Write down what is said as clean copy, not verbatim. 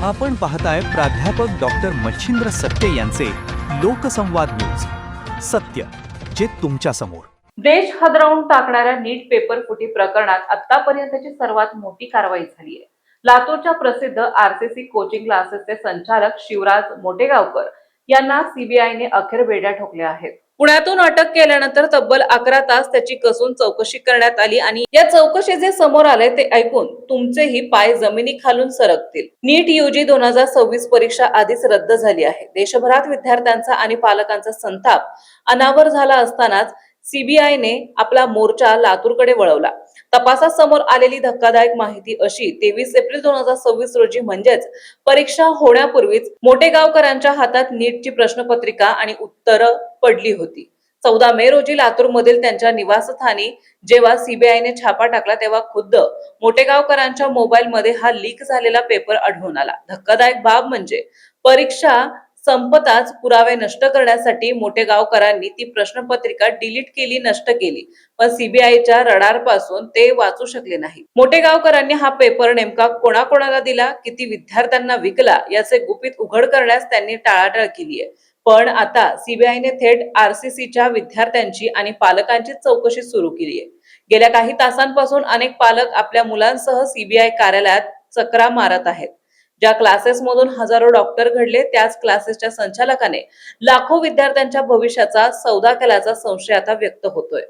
आपण पाहताय प्राध्यापक डॉक्टर मच्छिंद्र सत्य यांचे लोकसंवाद न्यूज. सत्य जे तुमच्या समोर. देश हादरवून टाकणाऱ्या नीट पेपर फुटी प्रकरणात आतापर्यंतची सर्वात मोठी कारवाई झाली आहे. लातूरच्या प्रसिद्ध आरसीसी कोचिंग क्लासेसचे संचालक शिवराज मोटेगावकर यांना सीबीआयने अखेर बेड्या ठोकल्या आहेत. पुण्यातून अटक केल्यानंतर तब्बल 11 तास त्याची कसून चौकशी करण्यात आली आणि या चौकशी जे समोर आले ते ऐकून तुमचेही पाय जमिनीखालून सरकतील. नीट यूजी 2026 परीक्षा आधीच रद्द झाली आहे. देशभरात विद्यार्थ्यांचा आणि पालकांचा संताप अनावर झाला असतानाच सीबीआयने आपला मोर्चा लातूरकडे वळवला. तपासात समोर आलेली धक्कादायक माहिती अशी 23 एप्रिल 2026 रोजी म्हणजेच परीक्षा होण्यापूर्वीच मोटेगावकरांच्या हातात नीटची प्रश्नपत्रिका आणि उत्तरं पडली होती. 14 मे रोजी लातूरमधील त्यांच्या निवासस्थानी जेव्हा सीबीआयने छापा टाकला तेव्हा खुद्द मोटेगावकरांच्या मोबाईलमध्ये हा लीक झालेला पेपर आढळून आला. धक्कादायक बाब म्हणजे परीक्षा संपताच पुरावे नष्ट करण्यासाठी मोटेगावकरांनी ती प्रश्नपत्रिका डिलीट केली, नष्ट केली, पण सीबीआयच्या रडारपासून ते वाचू शकले नाही. मोटेगावकरांनी हा पेपर नेमका कोणाकोणाला दिला, किती विद्यार्थ्यांना विकला याचे गुपित उघड करण्यास त्यांनी टाळाटाळ केली आहे. पण आता सीबीआयने थेट आरसीसीच्या विद्यार्थ्यांची आणि पालकांची चौकशी सुरू केली आहे. गेल्या काही तासांपासून अनेक पालक आपल्या मुलांसह सीबीआय कार्यालयात चक्रा मारत आहेत. ज्या क्लासेसमधून हजारो डॉक्टर घडले त्याच क्लासेसच्या संचालकाने लाखो विद्यार्थ्यांच्या भविष्याचा सौदा केल्याचा संशय आता व्यक्त होतोय.